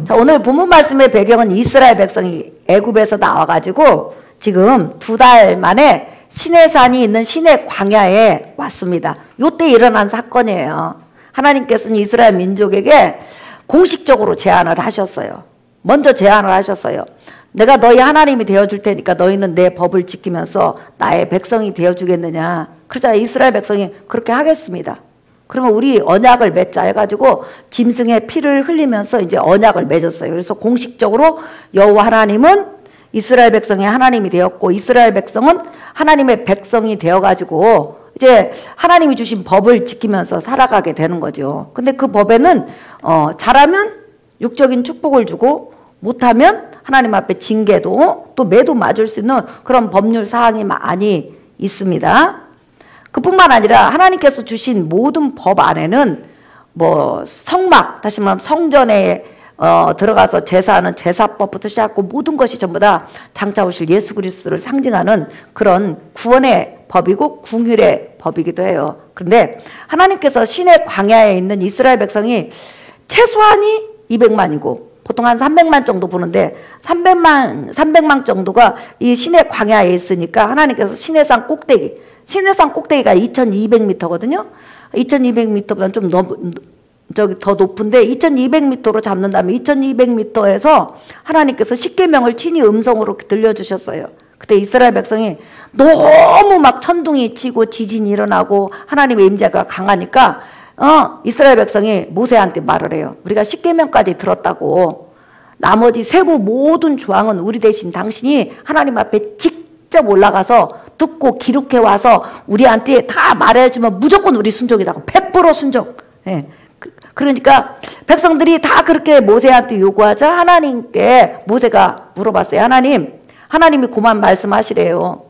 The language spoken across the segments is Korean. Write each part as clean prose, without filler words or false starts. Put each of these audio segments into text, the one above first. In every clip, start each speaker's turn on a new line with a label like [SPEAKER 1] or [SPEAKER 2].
[SPEAKER 1] 자, 오늘 본문 말씀의 배경은 이스라엘 백성이 애굽에서 나와가지고 지금 2달 만에 시내산이 있는 시내 광야에 왔습니다. 요때 일어난 사건이에요. 하나님께서는 이스라엘 민족에게 공식적으로 제안을 하셨어요. 먼저 제안을 하셨어요. 내가 너희 하나님이 되어줄 테니까 너희는 내 법을 지키면서 나의 백성이 되어주겠느냐. 그러자 이스라엘 백성이 그렇게 하겠습니다. 그러면 우리 언약을 맺자 해가지고 짐승의 피를 흘리면서 이제 언약을 맺었어요. 그래서 공식적으로 여호와 하나님은 이스라엘 백성의 하나님이 되었고 이스라엘 백성은 하나님의 백성이 되어가지고 이제 하나님이 주신 법을 지키면서 살아가게 되는 거죠. 근데 그 법에는 잘하면 육적인 축복을 주고 못하면 하나님 앞에 징계도 또 매도 맞을 수 있는 그런 법률 사항이 많이 있습니다. 그뿐만 아니라 하나님께서 주신 모든 법 안에는 뭐 성막, 다시 말하면 성전에 들어가서 제사하는 제사법부터 시작하고 모든 것이 전부 다 장차 오실 예수 그리스도를 상징하는 그런 구원의 법이고 궁율의 법이기도 해요. 그런데 하나님께서 시내 광야에 있는 이스라엘 백성이 최소한이 200만이고 보통 한 300만 정도 보는데 300만 정도가 이 시내 광야에 있으니까 하나님께서 시내산 꼭대기, 시내산 꼭대기가 2200m거든요. 2200m보다는 좀 더 높은데 2200m로 잡는다면 2200m에서 하나님께서 십계명을 친히 음성으로 들려주셨어요. 그때 이스라엘 백성이 너무 막 천둥이 치고 지진이 일어나고 하나님의 임재가 강하니까 이스라엘 백성이 모세한테 말을 해요. 우리가 십계명까지 들었다고 나머지 세부 모든 조항은 우리 대신 당신이 하나님 앞에 직접 올라가서 듣고 기록해 와서 우리한테 다 말해주면 무조건 우리 순종이라고 100% 순종. 예. 그러니까 백성들이 다 그렇게 모세한테 요구하자 하나님께 모세가 물어봤어요. 하나님이 그만 말씀하시래요.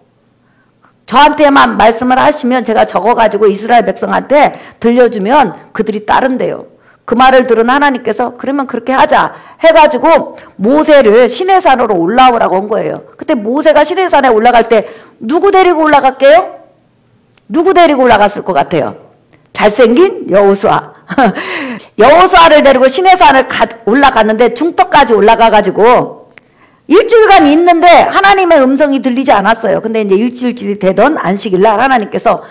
[SPEAKER 1] 저한테만 말씀을 하시면 제가 적어가지고 이스라엘 백성한테 들려주면 그들이 따른대요. 그 말을 들은 하나님께서 그러면 그렇게 하자 해가지고 모세를 시내산으로 올라오라고 한 거예요. 그때 모세가 시내산에 올라갈 때 누구 데리고 올라갈게요? 누구 데리고 올라갔을 것 같아요? 잘생긴 여호수아. 여호수아를 데리고 시내산을 올라갔는데 중턱까지 올라가가지고 일주일간 있는데 하나님의 음성이 들리지 않았어요. 근데 이제 일주일째 되던 안식일날 하나님께서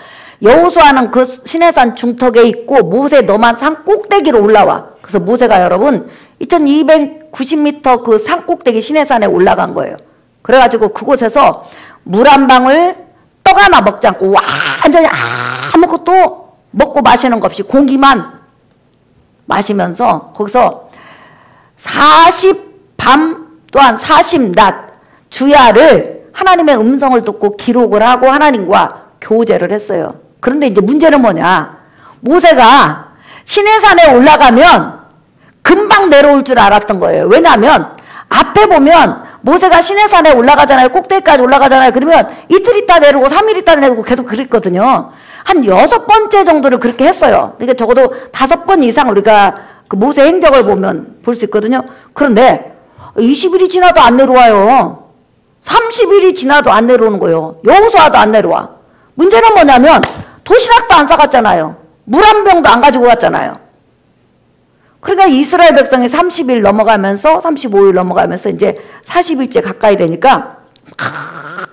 [SPEAKER 1] 여호수아는 그 시내산 중턱에 있고 모세 너만 산 꼭대기로 올라와. 그래서 모세가 여러분 2290m 그 산 꼭대기 시내산에 올라간 거예요. 그래가지고 그곳에서 물 한 방울 떡 하나 먹지 않고 완전히 아무것도 먹고 마시는 것 없이 공기만 마시면서 거기서 40밤 또한 40낮 주야를 하나님의 음성을 듣고 기록을 하고 하나님과 교제를 했어요. 그런데 이제 문제는 뭐냐? 모세가 시내산에 올라가면 금방 내려올 줄 알았던 거예요. 왜냐하면 앞에 보면 모세가 시내산에 올라가잖아요. 꼭대기까지 올라가잖아요. 그러면 이틀 있다 내려오고 3일 있다 내려오고 계속 그랬거든요. 한 6번째 정도를 그렇게 했어요. 그러니까 적어도 5번 이상 우리가 그 모세 행적을 보면 볼 수 있거든요. 그런데 20일이 지나도 안 내려와요. 30일이 지나도 안 내려오는 거예요. 여호수아도 안 내려와. 문제는 뭐냐면 도시락도 안 싸갔잖아요. 물 한 병도 안 가지고 갔잖아요. 그러니까 이스라엘 백성이 30일 넘어가면서 35일 넘어가면서 이제 40일째 가까이 되니까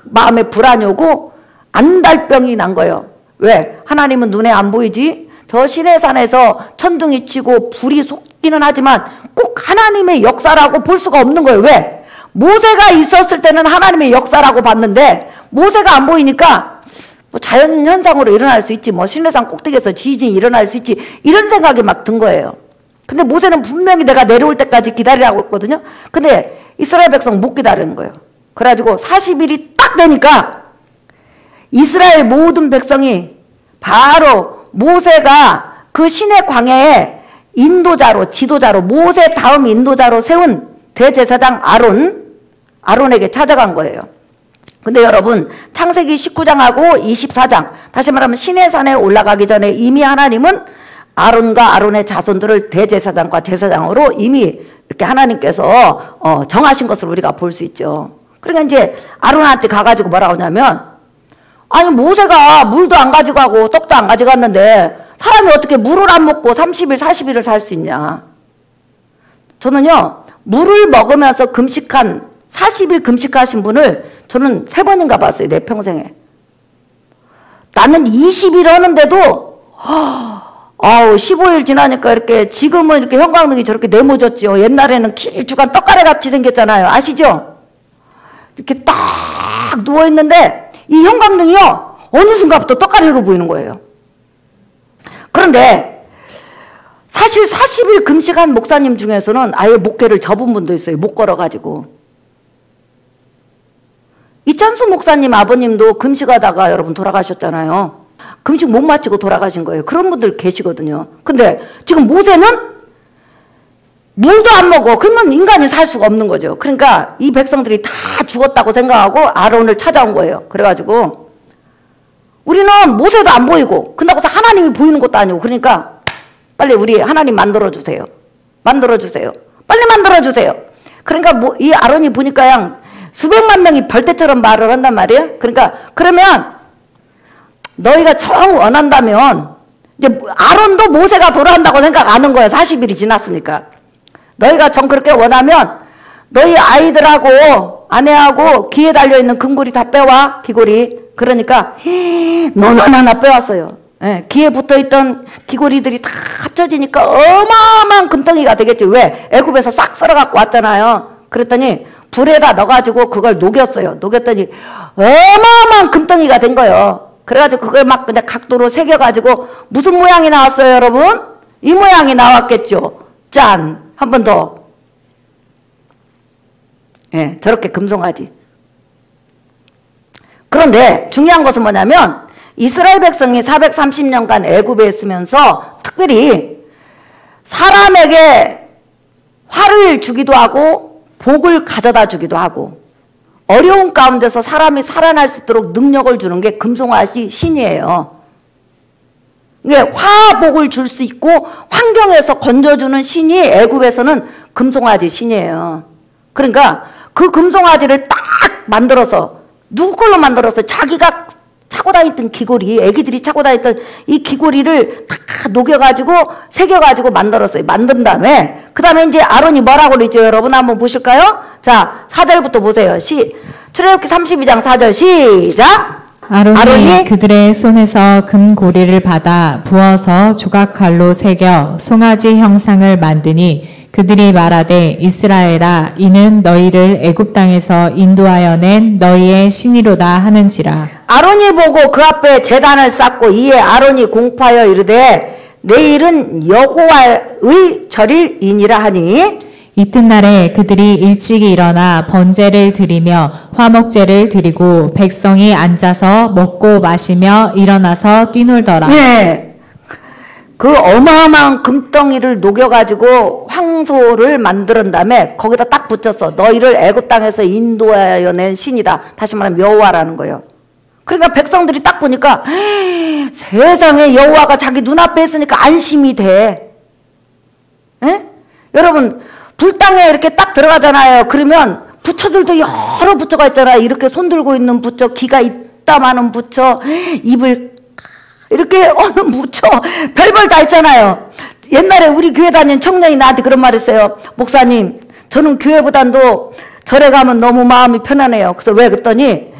[SPEAKER 1] 마음에 불안이 오고 안달병이 난 거예요. 왜? 하나님은 눈에 안 보이지? 저 시내산에서 천둥이 치고 불이 솟기는 하지만 꼭 하나님의 역사라고 볼 수가 없는 거예요. 왜? 모세가 있었을 때는 하나님의 역사라고 봤는데 모세가 안 보이니까 뭐 자연현상으로 일어날 수 있지, 뭐 시내산 꼭대기에서 지진이 일어날 수 있지, 이런 생각이 막 든 거예요. 근데 모세는 분명히 내가 내려올 때까지 기다리라고 했거든요. 근데 이스라엘 백성 못 기다리는 거예요. 그래가지고 40일이 딱 되니까 이스라엘 모든 백성이 바로 모세가 그 시내 광야에 인도자로, 지도자로, 모세 다음 인도자로 세운 대제사장 아론에게 찾아간 거예요. 근데 여러분 창세기 19장하고 24장, 다시 말하면 시내산에 올라가기 전에 이미 하나님은 아론과 아론의 자손들을 대제사장과 제사장으로 이미 이렇게 하나님께서 정하신 것을 우리가 볼 수 있죠. 그러니까 이제 아론한테 가가지고 뭐라고 하냐면, 아니 모세가 물도 안 가지고 가고 떡도 안 가져갔는데 사람이 어떻게 물을 안 먹고 30일 40일을 살 수 있냐. 저는요 물을 먹으면서 금식한 40일 금식하신 분을 저는 3번인가 봤어요. 내 평생에. 나는 20일 하는데도 15일 지나니까 이렇게 지금은 이렇게 형광등이 저렇게 네모졌죠. 옛날에는 길쭉한 떡가래 같이 생겼잖아요. 아시죠? 이렇게 딱 누워있는데 이 형광등이요 어느 순간부터 떡가래로 보이는 거예요. 그런데 사실 40일 금식한 목사님 중에서는 아예 목회를 접은 분도 있어요. 못 걸어가지고. 이찬수 목사님 아버님도 금식하다가 여러분 돌아가셨잖아요. 금식 못 마치고 돌아가신 거예요. 그런 분들 계시거든요. 근데 지금 모세는 물도 안 먹어. 그러면 인간이 살 수가 없는 거죠. 그러니까 이 백성들이 다 죽었다고 생각하고 아론을 찾아온 거예요. 그래가지고 우리는 모세도 안 보이고 근다고서 하나님이 보이는 것도 아니고 그러니까 빨리 우리 하나님 만들어주세요. 만들어주세요. 빨리 만들어주세요. 그러니까 이 아론이 보니까 그냥 수백만 명이 벌떼처럼 말을 한단 말이에요. 그러니까 그러면 너희가 정 원한다면 이제 아론도 모세가 돌아온다고 생각 안 한 거예요. 40일이 지났으니까. 너희가 정 그렇게 원하면 너희 아이들하고 아내하고 귀에 달려있는 금고리 다 빼와. 귀고리. 그러니까 너는 하나 빼왔어요. 예, 귀에 붙어있던 귀고리들이 다 합쳐지니까 어마어마한 금덩이가 되겠지. 왜? 애굽에서 싹 썰어갖고 왔잖아요. 그랬더니 불에다 넣어가지고 그걸 녹였어요. 녹였더니 어마어마한 금덩이가 된 거예요. 그래가지고 그걸 막 그냥 각도로 새겨가지고 무슨 모양이 나왔어요, 여러분? 이 모양이 나왔겠죠. 짠! 한 번 더. 예, 저렇게 금송아지. 그런데 중요한 것은 뭐냐면 이스라엘 백성이 430년간 애굽에 있으면서 특별히 사람에게 화를 주기도 하고 복을 가져다 주기도 하고 어려운 가운데서 사람이 살아날 수 있도록 능력을 주는 게 금송아지 신이에요. 이게 화복을 줄 수 있고 환경에서 건져주는 신이 애굽에서는 금송아지 신이에요. 그러니까 그 금송아지를 딱 만들어서 누구 걸로 만들어서 자기가 차고 다니던 귀고리, 애기들이 차고 다니던 이 귀고리를 다 녹여가지고 새겨가지고 만들었어요. 만든 다음에 그 다음에 이제 아론이 뭐라고 그랬죠? 여러분 한번 보실까요? 자, 4절부터 보세요. 출애굽기 32장 4절 시작.
[SPEAKER 2] 아론이 그들의 손에서 금고리를 받아 부어서 조각칼로 새겨 송아지 형상을 만드니 그들이 말하되 이스라엘아 이는 너희를 애굽 땅에서 인도하여 낸 너희의 신이로다 하는지라.
[SPEAKER 1] 아론이 보고 그 앞에 제단을 쌓고 이에 아론이 공포하여 이르되 내일은 여호와의 절일이니라 하니
[SPEAKER 2] 이튿날에 그들이 일찍이 일어나 번제를 드리며 화목제를 드리고 백성이 앉아서 먹고 마시며 일어나서 뛰놀더라.
[SPEAKER 1] 네. 그 어마어마한 금덩이를 녹여가지고 황소를 만든 다음에 거기다 딱 붙였어. 너희를 애굽 땅에서 인도하여 낸 신이다. 다시 말하면 여호와라는 거예요. 그러니까 백성들이 딱 보니까 세상에 여호와가 자기 눈앞에 있으니까 안심이 돼. 에? 여러분 불당에 이렇게 딱 들어가잖아요. 그러면 부처들도 여러 부처가 있잖아요. 이렇게 손들고 있는 부처, 귀가 입담하는 부처, 입을 이렇게 어는 부처, 별별 다 있잖아요. 옛날에 우리 교회 다니는 청년이 나한테 그런 말 했어요. 목사님, 저는 교회보단도 절에 가면 너무 마음이 편안해요. 그래서 왜 그랬더니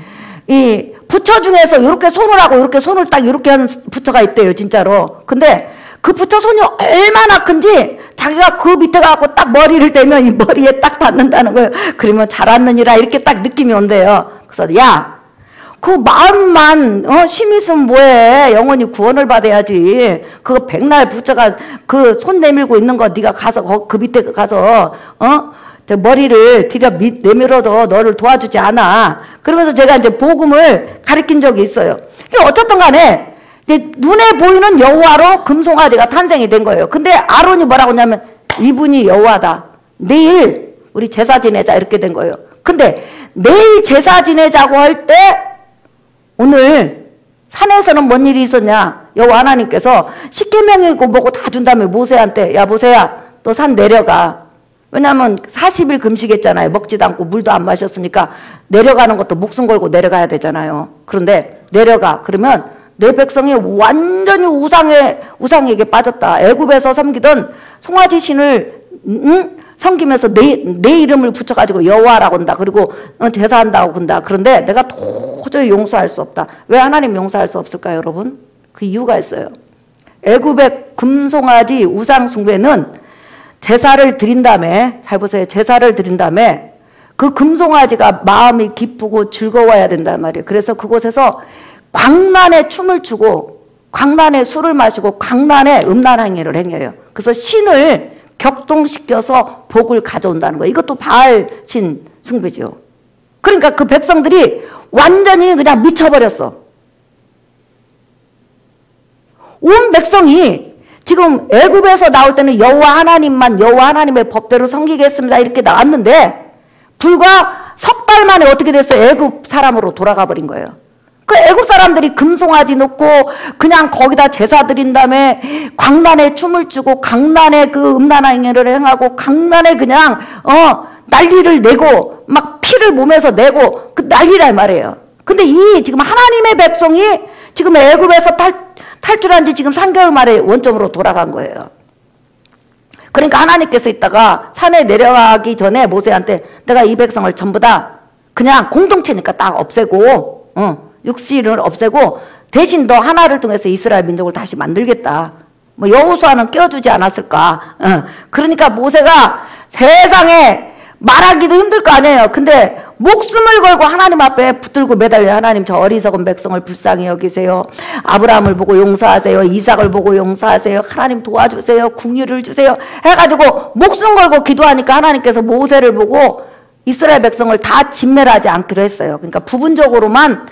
[SPEAKER 1] 이 부처 중에서 이렇게 손을 하고 이렇게 손을 딱 이렇게 하는 부처가 있대요. 진짜로. 근데 그 부처 손이 얼마나 큰지 자기가 그 밑에 가고 딱 머리를 대면 이 머리에 딱 닿는다는 거예요. 그러면 잘 왔느니라 이렇게 딱 느낌이 온대요. 그래서 야, 그 마음만 힘 있으면 뭐해. 영원히 구원을 받아야지. 그거 백날 부처가 그 손 내밀고 있는 거 네가 가서 그 밑에 가서 머리를 들여 내밀어도 너를 도와주지 않아. 그러면서 제가 이제 복음을 가르친 적이 있어요. 어쨌든 간에 눈에 보이는 여호와로 금송아지가 탄생이 된 거예요. 근데 아론이 뭐라고 하냐면 이분이 여호와다. 내일 우리 제사 지내자 이렇게 된 거예요. 근데 내일 제사 지내자고 할 때 오늘 산에서는 뭔 일이 있었냐. 여호와 하나님께서 십계명이고 뭐고 다 준 다음에 모세한테 야 모세야 너 산 내려가. 왜냐하면 40일 금식했잖아요. 먹지도 않고 물도 안 마셨으니까 내려가는 것도 목숨 걸고 내려가야 되잖아요. 그런데 내려가. 그러면 내 백성이 완전히 우상에게 빠졌다. 애굽에서 섬기던 송아지 신을 섬기면서 내 이름을 붙여가지고 여호와라고 한다. 그리고 제사한다고 한다. 그런데 내가 도저히 용서할 수 없다. 왜 하나님 용서할 수 없을까요, 여러분? 그 이유가 있어요. 애굽의 금송아지 우상 숭배는 제사를 드린 다음에, 잘 보세요. 제사를 드린 다음에 그 금송아지가 마음이 기쁘고 즐거워야 된단 말이에요. 그래서 그곳에서 광란에 춤을 추고 광란에 술을 마시고 광란에 음란 행위를 행해요. 그래서 신을 격동시켜서 복을 가져온다는 거예요. 이것도 바알신 숭배죠. 그러니까 그 백성들이 완전히 그냥 미쳐버렸어. 온 백성이 지금 애굽에서 나올 때는 여호와 하나님만 여호와 하나님의 법대로 섬기겠습니다 이렇게 나왔는데 불과 석 달 만에 어떻게 됐어요? 애굽 사람으로 돌아가 버린 거예요. 그 애굽 사람들이 금송아지 놓고 그냥 거기다 제사 드린 다음에 광란에 춤을 추고 광란에 그 음란 행위를 행하고 광란에 그냥 난리를 내고 막 피를 몸에서 내고 그 난리란 말이에요. 근데 이 지금 하나님의 백성이 지금 애굽에서 탈출한 지 지금 3개월 만에 원점으로 돌아간 거예요. 그러니까 하나님께서 있다가 산에 내려가기 전에 모세한테 내가 이 백성을 전부 다 그냥 공동체니까 딱 없애고 육신을 없애고 대신 너 하나를 통해서 이스라엘 민족을 다시 만들겠다. 뭐 여호수아는 껴주지 않았을까. 그러니까 모세가 세상에 말하기도 힘들 거 아니에요. 근데 목숨을 걸고 하나님 앞에 붙들고 매달려 하나님 저 어리석은 백성을 불쌍히 여기세요. 아브라함을 보고 용서하세요. 이삭을 보고 용서하세요. 하나님 도와주세요. 긍휼을 주세요. 해가지고 목숨 걸고 기도하니까 하나님께서 모세를 보고 이스라엘 백성을 다 진멸하지 않기로 했어요. 그러니까 부분적으로만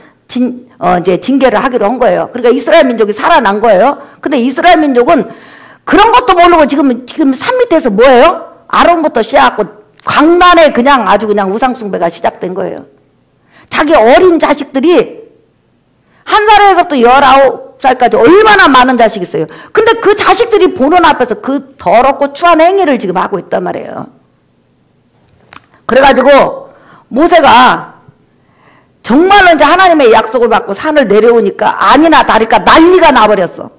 [SPEAKER 1] 이제 징계를 하기로 한 거예요. 그러니까 이스라엘 민족이 살아난 거예요. 근데 이스라엘 민족은 그런 것도 모르고 지금 산 밑에서 뭐예요? 아론부터 시작하고 광란에 그냥 아주 그냥 우상숭배가 시작된 거예요. 자기 어린 자식들이 1살에서부터 19살까지 얼마나 많은 자식이 있어요. 근데 그 자식들이 보는 앞에서 그 더럽고 추한 행위를 지금 하고 있단 말이에요. 그래가지고 모세가 정말로 이제 하나님의 약속을 받고 산을 내려오니까 아니나 다를까 난리가 나버렸어.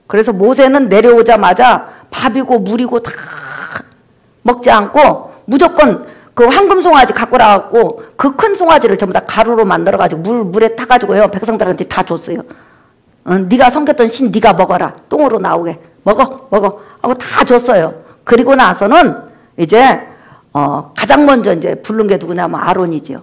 [SPEAKER 1] 그래서 모세는 내려오자마자 밥이고 물이고 다 먹지 않고 무조건 그 황금 송아지 갖고 나왔고 그 큰 송아지를 전부 다 가루로 만들어가지고 물에 타가지고요 백성들한테 다 줬어요. 네가 섬겼던 신 네가 먹어라. 똥으로 나오게 먹어 하고 다 줬어요. 그리고 나서는 이제 가장 먼저 이제 부른 게 누구냐면 아론이죠.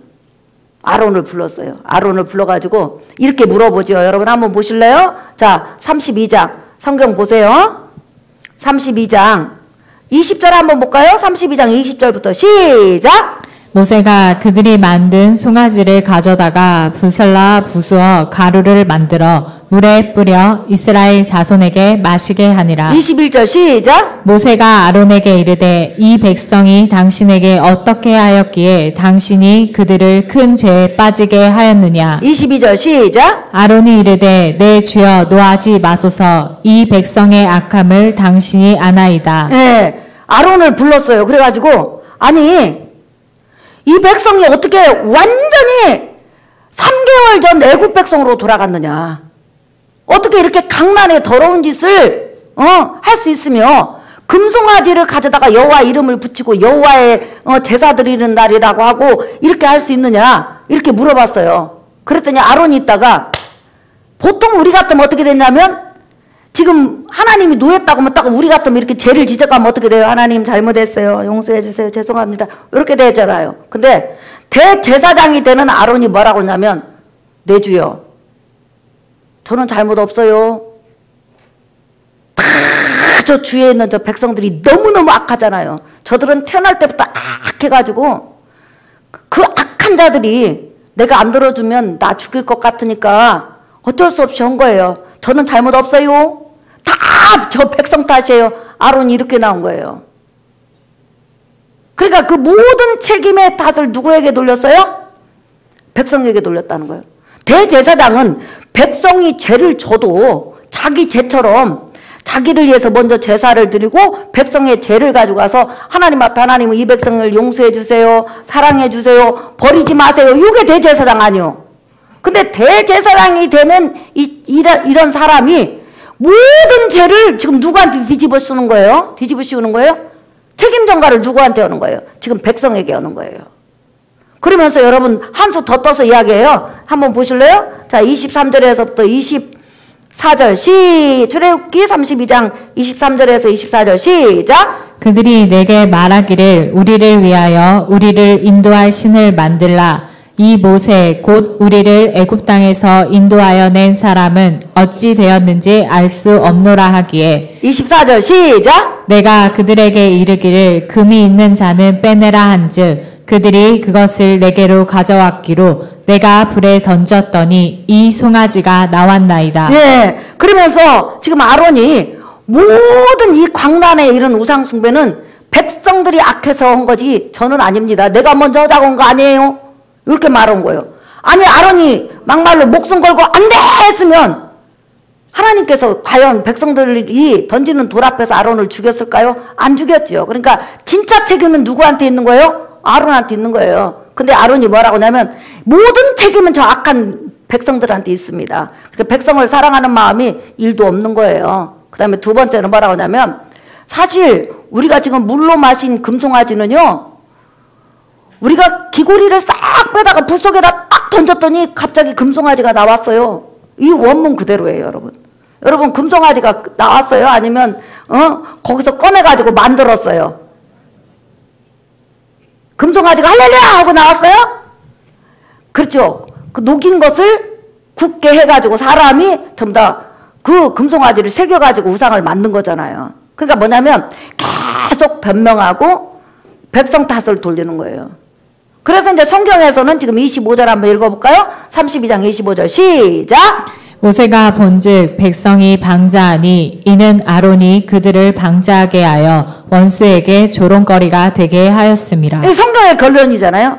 [SPEAKER 1] 아론을 불렀어요. 아론을 불러가지고 이렇게 물어보죠. 여러분 한번 보실래요? 자 32장 성경 보세요. 32장 20절 한번 볼까요? 32장 20절부터 시작!
[SPEAKER 2] 모세가 그들이 만든 송아지를 가져다가 부설라 부수어 가루를 만들어 물에 뿌려 이스라엘 자손에게 마시게 하니라.
[SPEAKER 1] 21절 시작!
[SPEAKER 2] 모세가 아론에게 이르되 이 백성이 당신에게 어떻게 하였기에 당신이 그들을 큰 죄에 빠지게 하였느냐.
[SPEAKER 1] 22절 시작!
[SPEAKER 2] 아론이 이르되 내 주여 노하지 마소서 이 백성의 악함을 당신이 아나이다.
[SPEAKER 1] 네, 아론을 불렀어요. 그래가지고 아니 이 백성이 어떻게 완전히 3개월 전 애굽 백성으로 돌아갔느냐. 어떻게 이렇게 강난의 더러운 짓을 할 수 있으며 금송아지를 가져다가 여호와 이름을 붙이고 여호와의 제사 드리는 날이라고 하고 이렇게 할 수 있느냐 이렇게 물어봤어요. 그랬더니 아론이 있다가 보통 우리 같으면 어떻게 됐냐면 지금 하나님이 노했다고 하면 딱 우리 같으면 이렇게 죄를 지적하면 어떻게 돼요? 하나님 잘못했어요. 용서해 주세요. 죄송합니다. 이렇게 되잖아요. 근데 대제사장이 되는 아론이 뭐라고 하냐면 내 주여 저는 잘못 없어요. 다 저 주위에 있는 저 백성들이 너무너무 악하잖아요. 저들은 태어날 때부터 악해가지고 그 악한 자들이 내가 안 들어주면 나 죽일 것 같으니까 어쩔 수 없이 한 거예요. 저는 잘못 없어요. 다 저 백성 탓이에요. 아론이 이렇게 나온 거예요. 그러니까 그 모든 책임의 탓을 누구에게 돌렸어요? 백성에게 돌렸다는 거예요. 대제사장은 백성이 죄를 져도 자기 죄처럼 자기를 위해서 먼저 제사를 드리고 백성의 죄를 가지고 가서 하나님 앞에 하나님은 이 백성을 용서해 주세요. 사랑해 주세요. 버리지 마세요. 이게 대제사장 아니요. 근데 대제사장이 되는 이런 사람이 모든 죄를 지금 누구한테 뒤집어 씌우는 거예요? 뒤집어 씌우는 거예요? 책임 전가를 누구한테 하는 거예요? 지금 백성에게 하는 거예요. 그러면서 여러분 한 수 더 떠서 이야기해요. 한번 보실래요? 자, 23절에서부터 24절 출애굽기 32장 23절에서 24절 시작.
[SPEAKER 2] 그들이 내게 말하기를 우리를 위하여 우리를 인도할 신을 만들라. 이 모세 곧 우리를 애굽 땅에서 인도하여 낸 사람은 어찌 되었는지 알 수 없노라 하기에
[SPEAKER 1] 24절 시작.
[SPEAKER 2] 내가 그들에게 이르기를 금이 있는 자는 빼내라 한즉 그들이 그것을 내게로 가져왔기로 내가 불에 던졌더니 이 송아지가 나왔나이다.
[SPEAKER 1] 예. 그러면서 지금 아론이 모든 이 광란에 이런 우상 숭배는 백성들이 악해서 한 거지 저는 아닙니다. 내가 먼저 하자고 한 거 아니에요. 이렇게 말한 거예요. 아니 아론이 막말로 목숨 걸고 안 돼 했으면 하나님께서 과연 백성들이 던지는 돌 앞에서 아론을 죽였을까요? 안 죽였죠. 그러니까 진짜 책임은 누구한테 있는 거예요? 아론한테 있는 거예요. 근데 아론이 뭐라고 하냐면 모든 책임은 저 악한 백성들한테 있습니다. 그러니까 백성을 사랑하는 마음이 일도 없는 거예요. 그 다음에 두 번째는 뭐라고 하냐면 사실 우리가 지금 물로 마신 금송아지는요, 우리가 귀고리를 싹 빼다가 불 속에다 딱 던졌더니 갑자기 금송아지가 나왔어요. 이 원문 그대로예요, 여러분. 여러분 금송아지가 나왔어요? 아니면 거기서 꺼내가지고 만들었어요? 금송아지가 할렐루야 하고 나왔어요? 그렇죠. 그 녹인 것을 굳게 해가지고 사람이 전부 다 그 금송아지를 새겨가지고 우상을 만든 거잖아요. 그러니까 뭐냐면 계속 변명하고 백성 탓을 돌리는 거예요. 그래서 이제 성경에서는 지금 25절 한번 읽어볼까요? 32장 25절 시작.
[SPEAKER 2] 모세가 본즉 백성이 방자하니 이는 아론이 그들을 방자하게 하여 원수에게 조롱거리가 되게 하였음이라.
[SPEAKER 1] 이 성경의 결론이잖아요.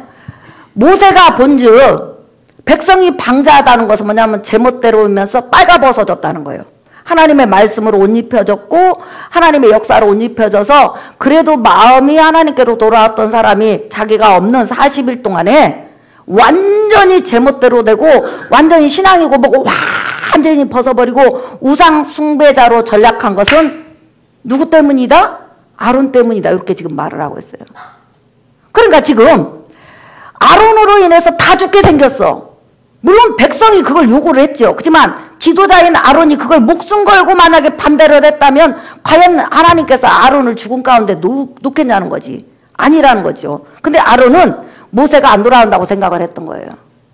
[SPEAKER 1] 모세가 본즉 백성이 방자하다는 것은 뭐냐면 제멋대로이면서 빨가벗어졌다는 거예요. 하나님의 말씀으로 옷 입혀졌고 하나님의 역사로 옷 입혀져서 그래도 마음이 하나님께로 돌아왔던 사람이 자기가 없는 40일 동안에 완전히 제멋대로 되고 완전히 신앙이고 뭐고 완전히 벗어버리고 우상 숭배자로 전락한 것은 누구 때문이다? 아론 때문이다. 이렇게 지금 말을 하고 있어요. 그러니까 지금 아론으로 인해서 다 죽게 생겼어. 물론 백성이 그걸 요구를 했죠. 그렇지만 지도자인 아론이 그걸 목숨 걸고 만약에 반대를 했다면 과연 하나님께서 아론을 죽음 가운데 놓겠냐는 거지. 아니라는 거죠. 근데 아론은 모세가 안 돌아온다고 생각을 했던 거예요.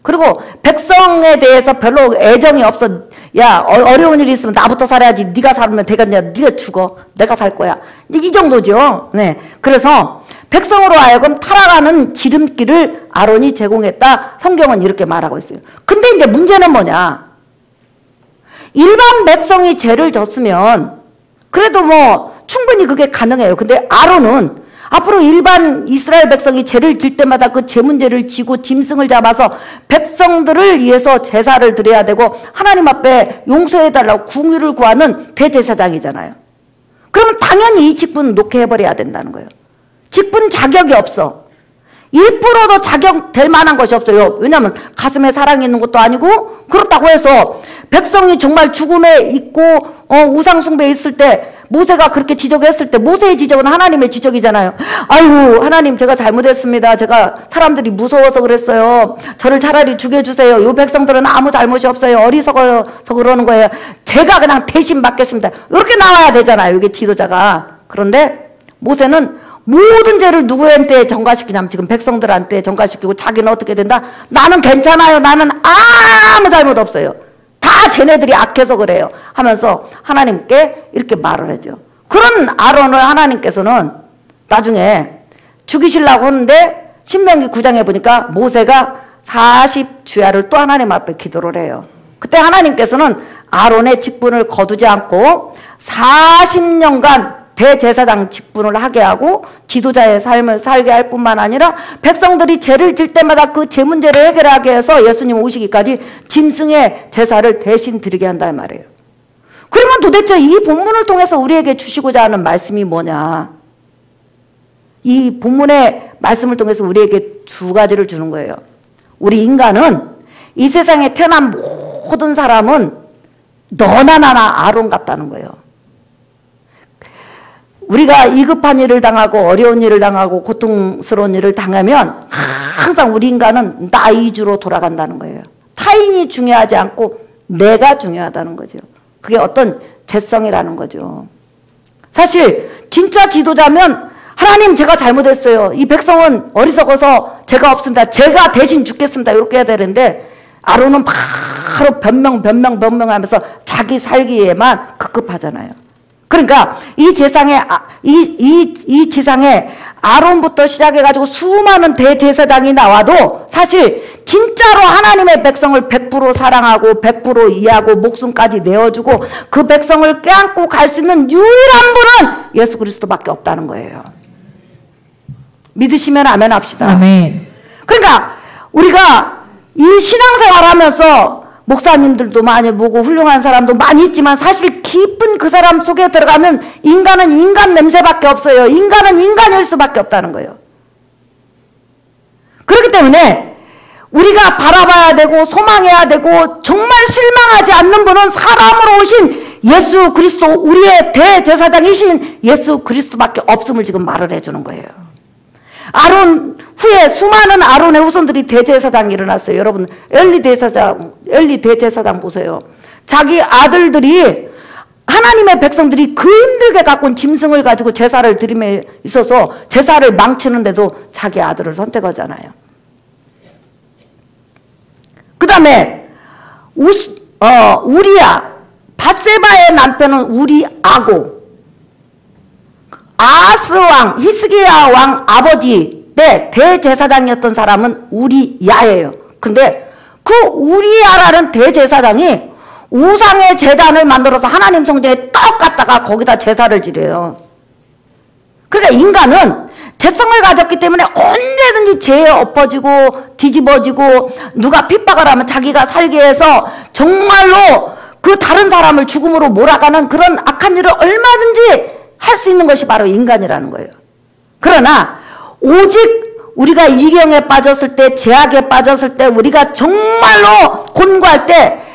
[SPEAKER 1] 그리고 백성에 대해서 별로 애정이 없어. 야, 어려운 일이 있으면 나부터 살아야지. 네가 살면 되겠냐. 네가 죽어. 내가 살 거야. 이 정도죠. 네. 그래서 백성으로 하여금 타락하는 기름길을 아론이 제공했다. 성경은 이렇게 말하고 있어요. 근데 이제 문제는 뭐냐? 일반 백성이 죄를 졌으면 그래도 뭐 충분히 그게 가능해요. 근데 아론은 앞으로 일반 이스라엘 백성이 죄를 질 때마다 그 죄 문제를 지고 짐승을 잡아서 백성들을 위해서 제사를 드려야 되고 하나님 앞에 용서해달라고 궁유를 구하는 대제사장이잖아요. 그러면 당연히 이 직분은 놓게 해버려야 된다는 거예요. 직분 자격이 없어. 1%도 자격될 만한 것이 없어요. 왜냐하면 가슴에 사랑이 있는 것도 아니고 그렇다고 해서 백성이 정말 죽음에 있고 우상 숭배에 있을 때 모세가 그렇게 지적했을 때 모세의 지적은 하나님의 지적이잖아요. 아이고 하나님 제가 잘못했습니다. 제가 사람들이 무서워서 그랬어요. 저를 차라리 죽여주세요. 요 백성들은 아무 잘못이 없어요. 어리석어서 그러는 거예요. 제가 그냥 대신 받겠습니다. 이렇게 나와야 되잖아요. 이게 지도자가. 그런데 모세는 모든 죄를 누구한테 전가시키냐면 지금 백성들한테 전가시키고 자기는 어떻게 된다? 나는 괜찮아요. 나는 아무 잘못 없어요. 다 쟤네들이 악해서 그래요. 하면서 하나님께 이렇게 말을 하죠. 그런 아론을 하나님께서는 나중에 죽이시려고 하는데 신명기 9장에 보니까 모세가 40주야를 또 하나님 앞에 기도를 해요. 그때 하나님께서는 아론의 직분을 거두지 않고 40년간 대제사장 직분을 하게 하고 지도자의 삶을 살게 할 뿐만 아니라 백성들이 죄를 질 때마다 그 죄 문제를 해결하게 해서 예수님 오시기까지 짐승의 제사를 대신 드리게 한다는 말이에요. 그러면 도대체 이 본문을 통해서 우리에게 주시고자 하는 말씀이 뭐냐? 이 본문의 말씀을 통해서 우리에게 두 가지를 주는 거예요. 우리 인간은 이 세상에 태어난 모든 사람은 너나 나나 아론 같다는 거예요. 우리가 위급한 일을 당하고 어려운 일을 당하고 고통스러운 일을 당하면 항상 우리 인간은 나 위주로 돌아간다는 거예요. 타인이 중요하지 않고 내가 중요하다는 거죠. 그게 어떤 죄성이라는 거죠. 사실 진짜 지도자면 하나님 제가 잘못했어요. 이 백성은 어리석어서 제가 없습니다. 제가 대신 죽겠습니다. 이렇게 해야 되는데 아론은 바로 변명하면서 자기 살기에만 급급하잖아요. 그러니까 이 지상에 아론부터 시작해가지고 수많은 대제사장이 나와도 사실 진짜로 하나님의 백성을 100% 사랑하고 100% 이해하고 목숨까지 내어주고 그 백성을 껴안고 갈 수 있는 유일한 분은 예수 그리스도밖에 없다는 거예요. 믿으시면 아멘 합시다.
[SPEAKER 2] 아멘.
[SPEAKER 1] 그러니까 우리가 이 신앙생활 하면서 목사님들도 많이 보고 훌륭한 사람도 많이 있지만 사실 깊은 그 사람 속에 들어가면 인간은 인간 냄새밖에 없어요. 인간은 인간일 수밖에 없다는 거예요. 그렇기 때문에 우리가 바라봐야 되고 소망해야 되고 정말 실망하지 않는 분은 사람으로 오신 예수 그리스도, 우리의 대제사장이신 예수 그리스도밖에 없음을 지금 말을 해주는 거예요. 아론 후에 수많은 아론의 후손들이 대제사장이 일어났어요. 여러분 엘리 대제사장 보세요. 자기 아들들이 하나님의 백성들이 그 힘들게 갖고 온 짐승을 가지고 제사를 드림에 있어서 제사를 망치는데도 자기 아들을 선택하잖아요. 그 다음에 우리야, 밧세바의 남편은 우리아고, 아하스 왕, 히스기야 왕 아버지 때 대제사장이었던 사람은 우리야예요. 근데 그 우리야라는 대제사장이 우상의 제단을 만들어서 하나님 성전에 떡 갖다가 거기다 제사를 지려요. 그러니까 인간은 죄성을 가졌기 때문에 언제든지 죄에 엎어지고 뒤집어지고 누가 핍박을 하면 자기가 살게 해서 정말로 그 다른 사람을 죽음으로 몰아가는 그런 악한 일을 얼마든지 할 수 있는 것이 바로 인간이라는 거예요. 그러나 오직 우리가 이경에 빠졌을 때, 죄악에 빠졌을 때, 우리가 정말로 곤고할 때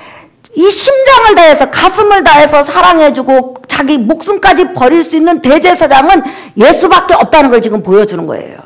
[SPEAKER 1] 이 심장을 다해서 가슴을 다해서 사랑해주고 자기 목숨까지 버릴 수 있는 대제사장은 예수밖에 없다는 걸 지금 보여주는 거예요.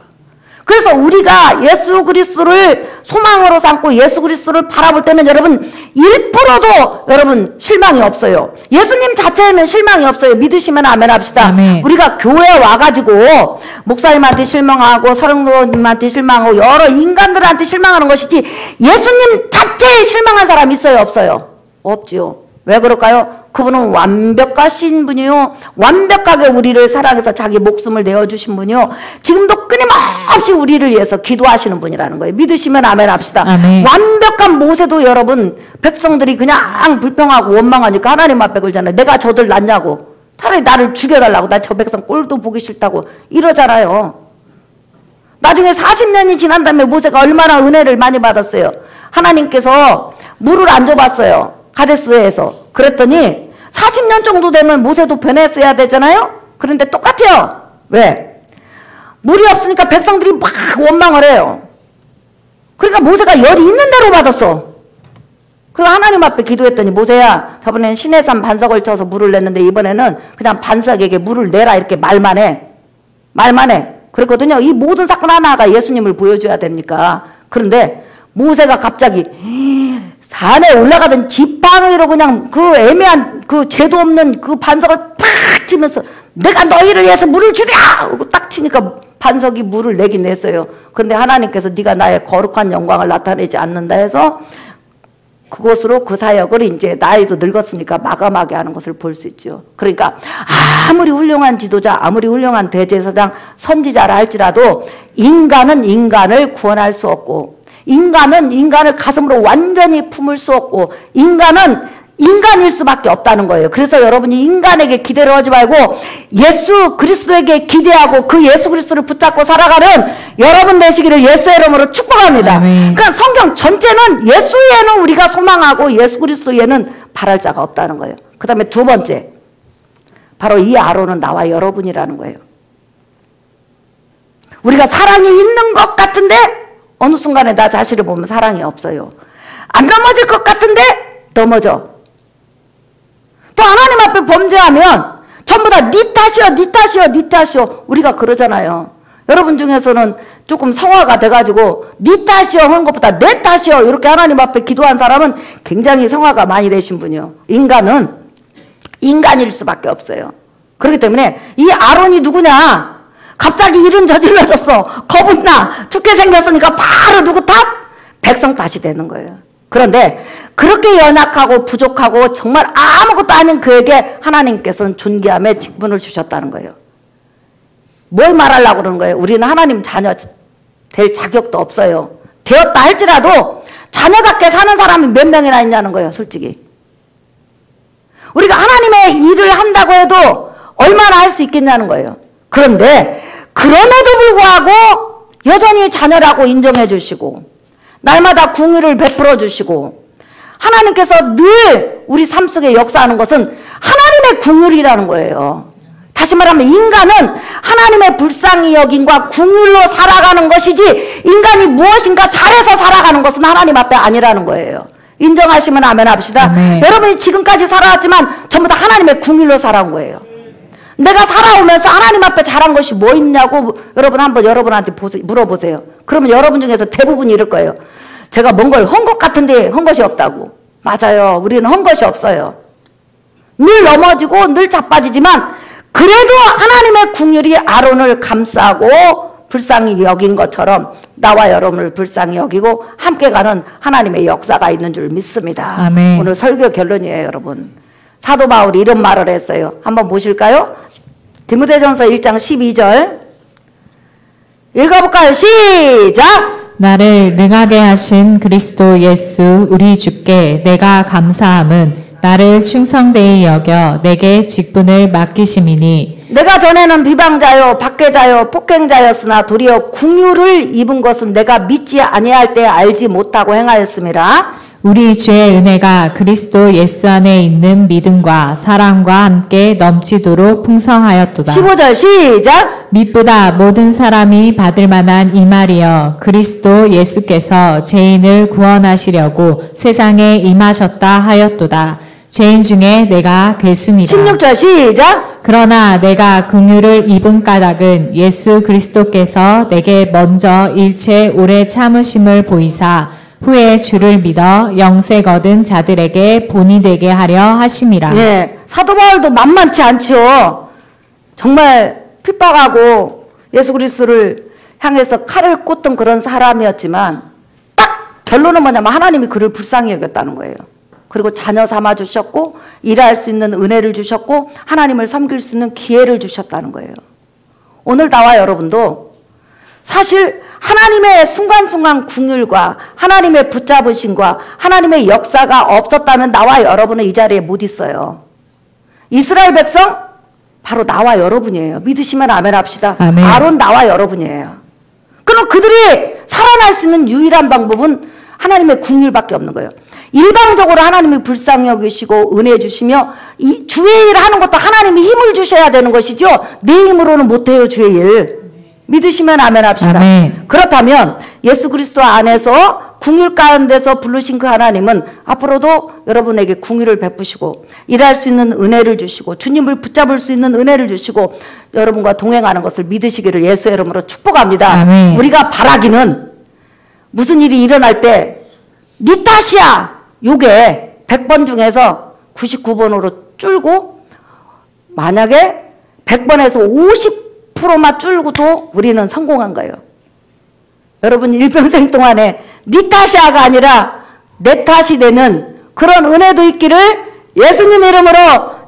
[SPEAKER 1] 그래서 우리가 예수 그리스도를 소망으로 삼고 예수 그리스도를 바라볼 때는 여러분 1%도 여러분 실망이 없어요. 예수님 자체에는 실망이 없어요. 믿으시면 아멘 합시다.
[SPEAKER 2] 아멘.
[SPEAKER 1] 우리가 교회에 와가지고 목사님한테 실망하고 서령님한테 실망하고 여러 인간들한테 실망하는 것이지 예수님 자체에 실망한 사람 있어요? 없어요? 없지요. 왜 그럴까요? 그분은 완벽하신 분이요. 완벽하게 우리를 사랑해서 자기 목숨을 내어주신 분이요. 지금도 끊임없이 우리를 위해서 기도하시는 분이라는 거예요. 믿으시면 아멘 합시다.
[SPEAKER 2] 아멘.
[SPEAKER 1] 완벽한 모세도 여러분 백성들이 그냥 불평하고 원망하니까 하나님 앞에 그러잖아요. 내가 저들 낳냐고. 차라리 나를 죽여달라고. 나 저 백성 꼴도 보기 싫다고 이러잖아요. 나중에 40년이 지난 다음에 모세가 얼마나 은혜를 많이 받았어요. 하나님께서 물을 안 줘봤어요. 가데스에서. 그랬더니 40년 정도 되면 모세도 변했어야 되잖아요. 그런데 똑같아요. 왜? 물이 없으니까 백성들이 막 원망을 해요. 그러니까 모세가 열이 있는 대로 받았어. 그리고 하나님 앞에 기도했더니 모세야, 저번에는 시내산 반석을 쳐서 물을 냈는데 이번에는 그냥 반석에게 물을 내라 이렇게 말만 해. 그랬거든요. 이 모든 사건 하나가 예수님을 보여줘야 되니까. 그런데 모세가 갑자기 산에 올라가던 지팡이로 그냥 그 애매한 그 죄도 없는 그 반석을 팍 치면서 내가 너희를 위해서 물을 주랴! 하고 딱 치니까 반석이 물을 내긴 냈어요. 그런데 하나님께서 네가 나의 거룩한 영광을 나타내지 않는다 해서 그것으로 그 사역을 이제 나이도 늙었으니까 마감하게 하는 것을 볼 수 있죠. 그러니까 아무리 훌륭한 지도자, 아무리 훌륭한 대제사장, 선지자라 할지라도 인간은 인간을 구원할 수 없고 인간은 인간을 가슴으로 완전히 품을 수 없고 인간은 인간일 수밖에 없다는 거예요. 그래서 여러분이 인간에게 기대를 하지 말고 예수 그리스도에게 기대하고 그 예수 그리스도를 붙잡고 살아가는 여러분 되시기를 예수의 이름으로 축복합니다.
[SPEAKER 2] 아멘.
[SPEAKER 1] 그러니까 성경 전체는 예수 외에는 우리가 소망하고 예수 그리스도 외에는 바랄 자가 없다는 거예요. 그 다음에 두 번째, 바로 이 아론은 나와 여러분이라는 거예요. 우리가 사랑이 있는 것 같은데 어느 순간에 나 자신을 보면 사랑이 없어요. 안 넘어질 것 같은데 넘어져. 또 하나님 앞에 범죄하면 전부 다 네 탓이요, 네 탓이요, 네 탓이요. 우리가 그러잖아요. 여러분 중에서는 조금 성화가 돼가지고 네 탓이요 하는 것보다 내 탓이요 이렇게 하나님 앞에 기도한 사람은 굉장히 성화가 많이 되신 분이요. 인간은 인간일 수밖에 없어요. 그렇기 때문에 이 아론이 누구냐? 갑자기 일은 저질러졌어. 겁은 나. 죽게 생겼으니까 바로 누구 탓? 백성 탓이 되는 거예요. 그런데 그렇게 연약하고 부족하고 정말 아무것도 아닌 그에게 하나님께서는 존귀함의 직분을 주셨다는 거예요. 뭘 말하려고 그러는 거예요? 우리는 하나님 자녀 될 자격도 없어요. 되었다 할지라도 자녀답게 사는 사람이 몇 명이나 있냐는 거예요, 솔직히. 우리가 하나님의 일을 한다고 해도 얼마나 할 수 있겠냐는 거예요. 그런데 그럼에도 불구하고 여전히 자녀라고 인정해 주시고 날마다 궁유를 베풀어 주시고 하나님께서 늘 우리 삶 속에 역사하는 것은 하나님의 궁율이라는 거예요. 다시 말하면 인간은 하나님의 불쌍히 여김과 궁율로 살아가는 것이지 인간이 무엇인가 잘해서 살아가는 것은 하나님 앞에 아니라는 거예요. 인정하시면 아멘 합시다. 아멘. 여러분이 지금까지 살아왔지만 전부 다 하나님의 궁율로 살아온 거예요. 내가 살아오면서 하나님 앞에 잘한 것이 뭐 있냐고 여러분 한번 여러분한테 물어보세요. 그러면 여러분 중에서 대부분이 이럴 거예요. 제가 뭔 걸 한 것 같은데 한 것이 없다고. 맞아요. 우리는 한 것이 없어요. 늘 넘어지고 늘 자빠지지만 그래도 하나님의 궁율이 아론을 감싸고 불쌍히 여긴 것처럼 나와 여러분을 불쌍히 여기고 함께 가는 하나님의 역사가 있는 줄 믿습니다. 아멘. 오늘 설교 결론이에요, 여러분. 사도 바울이 이런 말을 했어요. 한번 보실까요? 디모데전서 1장 12절 읽어볼까요? 시작!
[SPEAKER 2] 나를 능하게 하신 그리스도 예수 우리 주께 내가 감사함은 나를 충성되이 여겨 내게 직분을 맡기심이니
[SPEAKER 1] 내가 전에는 비방자요 박해자요 폭행자였으나 도리어 궁유를 입은 것은 내가 믿지 아니할 때 알지 못하고 행하였음이라.
[SPEAKER 2] 우리 주의 은혜가 그리스도 예수 안에 있는 믿음과 사랑과 함께 넘치도록 풍성하였도다.
[SPEAKER 1] 15절 시작.
[SPEAKER 2] 미쁘다 모든 사람이 받을 만한 이 말이여 그리스도 예수께서 죄인을 구원하시려고 세상에 임하셨다 하였도다. 죄인 중에 내가 괴수니라.
[SPEAKER 1] 16절 시작.
[SPEAKER 2] 그러나 내가 긍휼을 입은 까닭은 예수 그리스도께서 내게 먼저 일체 오래 참으심을 보이사 후에 주를 믿어 영생 얻은 자들에게 본이 되게 하려 하심이라.
[SPEAKER 1] 예, 사도 바울도 만만치 않죠. 정말 핍박하고 예수 그리스도를 향해서 칼을 꽂던 그런 사람이었지만 딱 결론은 뭐냐면 하나님이 그를 불쌍히 여겼다는 거예요. 그리고 자녀 삼아 주셨고 일할 수 있는 은혜를 주셨고 하나님을 섬길 수 있는 기회를 주셨다는 거예요. 오늘 나와 여러분도 사실 하나님의 순간순간 궁율과 하나님의 붙잡으심과 하나님의 역사가 없었다면 나와 여러분은 이 자리에 못 있어요. 이스라엘 백성 바로 나와 여러분이에요. 믿으시면 아멘 합시다. 아멘. 아론 나와 여러분이에요. 그럼 그들이 살아날 수 있는 유일한 방법은 하나님의 궁율밖에 없는 거예요. 일방적으로 하나님이 불쌍히 여기시고 은혜 주시며 이 주의 일을 하는 것도 하나님이 힘을 주셔야 되는 것이죠. 내 힘으로는 못해요, 주의 일. 믿으시면 아멘 합시다. 아멘. 그렇다면 예수 그리스도 안에서 궁율 가운데서 부르신 그 하나님은 앞으로도 여러분에게 궁율을 베푸시고 일할 수 있는 은혜를 주시고 주님을 붙잡을 수 있는 은혜를 주시고 여러분과 동행하는 것을 믿으시기를 예수의 이름으로 축복합니다. 아멘. 우리가 바라기는 무슨 일이 일어날 때 네 탓이야! 요게 100번 중에서 99번으로 줄고 만약에 100번에서 50%만 줄고도 우리는 성공한 거예요. 여러분 일평생 동안에 네 탓이야가 아니라 내 탓이 되는 그런 은혜도 있기를 예수님 이름으로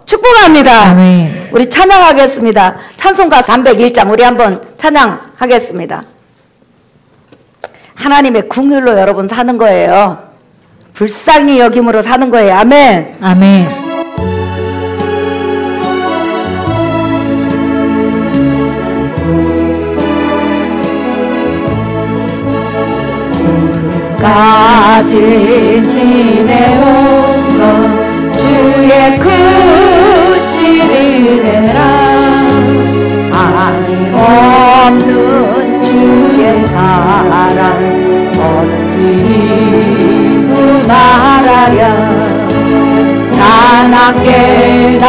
[SPEAKER 1] 축복합니다. 아멘. 우리 찬양하겠습니다. 찬송가 301장 우리 한번 찬양하겠습니다. 하나님의 궁율로 여러분 사는 거예요. 불쌍히 여김으로 사는 거예요. 아멘.
[SPEAKER 2] 아멘.
[SPEAKER 1] 지금까지 지내온 것 주의 크신 은혜라 아니 없는 주의 사랑 어찌 말하랴 자나깨나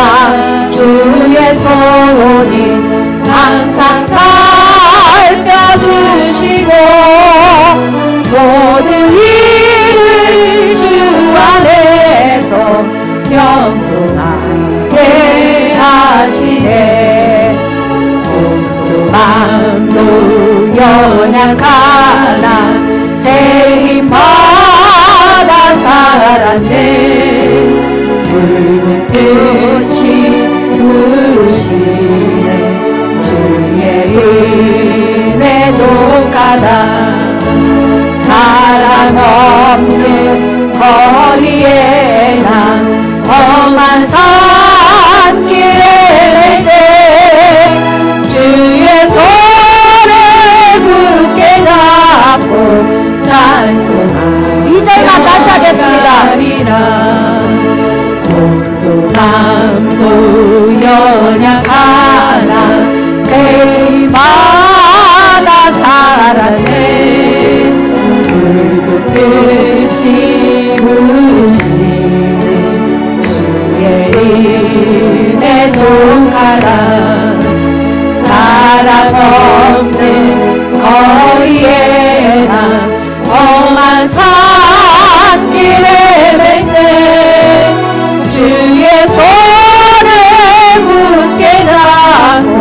[SPEAKER 1] 주의 손이 항상 살펴주시고 모든 일을 주 안에서 형통하게 하시네. 몸도 마음도 연약하나 새 힘 받아 살았네. 붉은 뜻이 부으시네. 주의 은혜 족하다. 사랑 없는 거리에 나 험한 산길에 때 주의 손을 굳게 잡고 찬송하리. 2절만 다시 하겠습니다. 몸도 마음도 연약하나 새 힘 받아 살았네. 붉은 뜻이 부으시네. 주의 은혜 족하라. 사랑 없는 거리에 나 험한 산길에 맺네. 주의 손을 굳게 잡고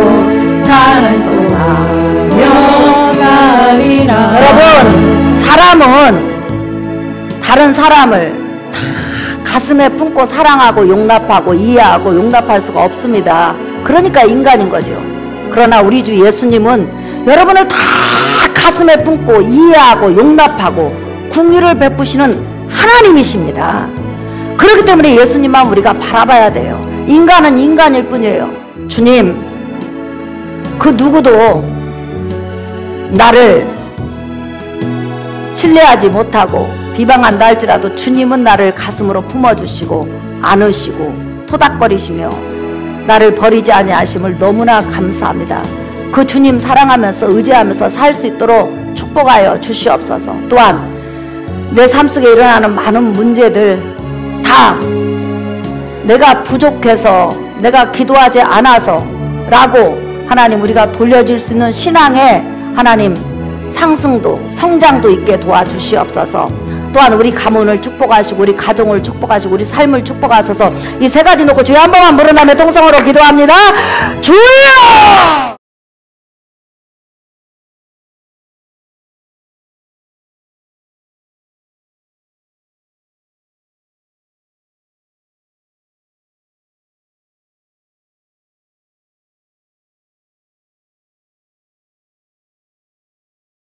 [SPEAKER 1] 찬송하며 가리라. 여러분, 사람은 다른 사람을 다 가슴에 품고 사랑하고 용납하고 이해하고 용납할 수가 없습니다. 그러니까 인간인 거죠. 그러나 우리 주 예수님은 여러분을 다 가슴에 품고 이해하고 용납하고 긍휼을 베푸시는 하나님이십니다. 그렇기 때문에 예수님만 우리가 바라봐야 돼요. 인간은 인간일 뿐이에요. 주님, 그 누구도 나를 신뢰하지 못하고 비방한다 할지라도 주님은 나를 가슴으로 품어주시고 안으시고 토닥거리시며 나를 버리지 아니하심을 너무나 감사합니다. 그 주님 사랑하면서 의지하면서 살 수 있도록 축복하여 주시옵소서. 또한 내 삶 속에 일어나는 많은 문제들 다 내가 부족해서 내가 기도하지 않아서 라고 하나님 우리가 돌려줄 수 있는 신앙의 하나님 상승도 성장도 있게 도와주시옵소서. 또한 우리 가문을 축복하시고 우리 가정을 축복하시고 우리 삶을 축복하셔서 이 세 가지 놓고 주여 한 번만 부른 다음에 통성으로 기도합니다. 주여!